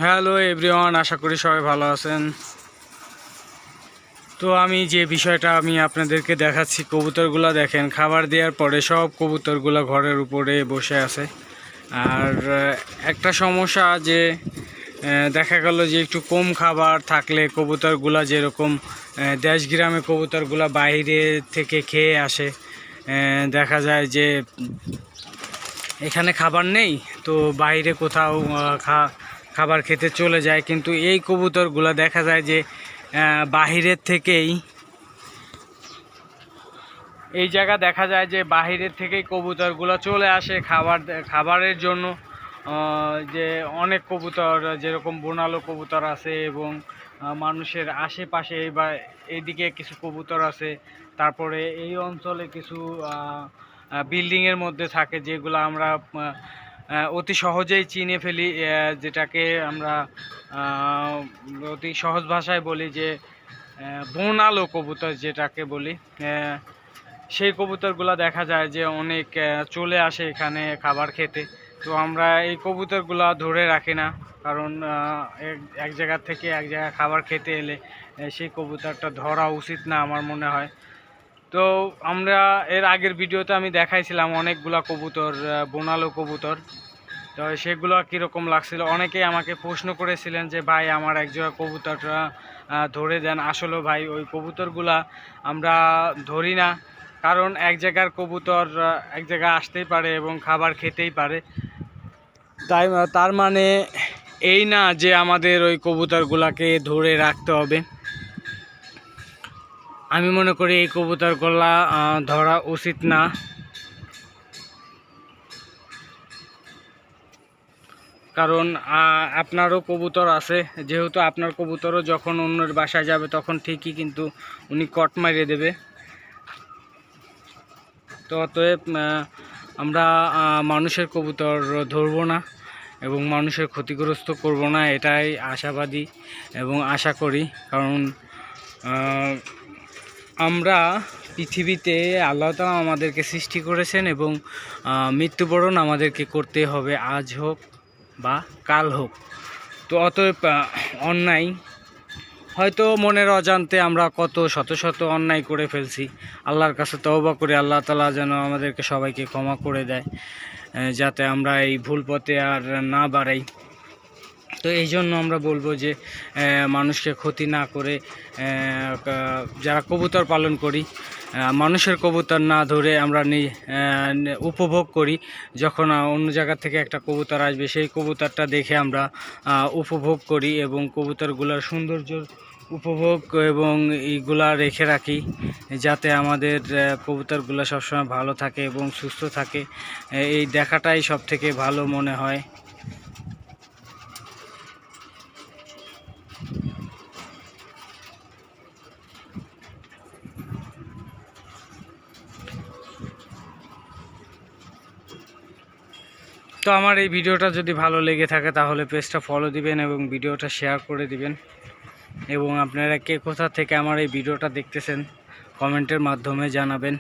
Hello everyone, আশা করি সবাই ভালো আছেন। তো আমি যে বিষয়টা আপনাদেরকে দেখাচ্ছি, কবুতরগুলো দেখেন, খাবার দেওয়ার পরে সব কবুতরগুলো ঘরের উপরে বসে আছে। আর একটা সমস্যা যে দেখা গেল যে একটু কম খাবার থাকলে কবুতরগুলো যেরকম দেশ গ্রামে কবুতরগুলো বাইরে থেকে খেয়ে আসে, দেখা যায় যে এখানে খাবার নেই তো বাইরে কোথাও খাবার খেতে চলে যায়। কিন্তু এই কবুতরগুলো দেখা যায় যে বাহিরের থেকেই এই জায়গা দেখা যায় যে বাহিরের থেকেই কবুতরগুলো চলে আসে খাবারের জন্য। যে অনেক কবুতর যেরকম বোনালো কবুতর আছে এবং মানুষের আশেপাশে বা এইদিকে কিছু কবুতর আছে। তারপরে এই অঞ্চলে কিছু বিল্ডিংয়ের মধ্যে থাকে যেগুলো আমরা অতি সহজেই চিনে ফেলি, যেটাকে আমরা অতি সহজ ভাষায় বলি যে বোনালো কবুতর যেটাকে বলি। সেই কবুতরগুলো দেখা যায় যে অনেক চলে আসে এখানে খাবার খেতে। তো আমরা এই কবুতরগুলো ধরে রাখি না, কারণ এক জায়গা থেকে এক জায়গায় খাবার খেতে এলে সেই কবুতরটা ধরা উচিত না আমার মনে হয়। তো আমরা এর আগের ভিডিওতে আমি দেখাইছিলাম অনেকগুলা কবুতর, বোনালো কবুতর। তো সেগুলো কীরকম লাগছিল, অনেকেই আমাকে প্রশ্ন করেছিলেন যে ভাই আমার এক জোড়া কবুতরটা ধরে দেন। আসলে ভাই ওই কবুতরগুলা আমরা ধরি না, কারণ এক জায়গার কবুতর এক জায়গায় আসতেই পারে এবং খাবার খেতেই পারে। তার মানে এই না যে আমাদের ওই কবুতরগুলাকে ধরে রাখতে হবে। আমি মনে করি এই কবুতরগুলা ধরা উচিত না। কারণ আপনারও কবুতর আছে, যেহেতু আপনার কবুতরও যখন অন্যের বাসায় যাবে তখন ঠিকই কিন্তু উনি কট মারিয়ে দেবে। তো অতএব আমরা মানুষের কবুতর ধরবো না এবং মানুষের ক্ষতিগ্রস্ত করব না, এটাই আশাবাদী এবং আশা করি। কারণ আমরা পৃথিবীতে আল্লাহ তাআলা আমাদেরকে সৃষ্টি করেছেন এবং মৃত্যুবরণ আমাদেরকে করতে হবে, আজ হোক বা কাল হোক। তো অতএব অন্যায় হয়তো মনের অজান্তে আমরা কত শত শত অন্যায় করে ফেলছি, আল্লাহর কাছে তওবা করি আল্লাহ তাআলা যেন আমাদেরকে সবাইকে ক্ষমা করে দেয়, যাতে আমরা এই ভুল পথে আর না বাড়াই। তো এই জন্য আমরা বলবো যে মানুষকে ক্ষতি না করে যারা কবুতর পালন করি, মানুষের কবুতর না ধরে আমরা উপভোগ করি। যখন অন্য জায়গা থেকে একটা কবুতর আসবে সেই কবুতরটা দেখে আমরা উপভোগ করি এবং কবুতরগুলোর সৌন্দর্য উপভোগ এবং এইগুলা রেখে রাখি, যাতে আমাদের কবুতরগুলো সবসময় ভালো থাকে এবং সুস্থ থাকে। এই দেখাটাই সব থেকে ভালো মনে হয়। তো আমার এই ভিডিওটা যদি ভালো লেগে থাকে তাহলে পেজটা ফলো দিবেন এবং ভিডিওটা শেয়ার করে দিবেন। এবং আপনারা কে কোথা থেকে আমার এই ভিডিওটা দেখতেছেন কমেন্টের মাধ্যমে জানাবেন।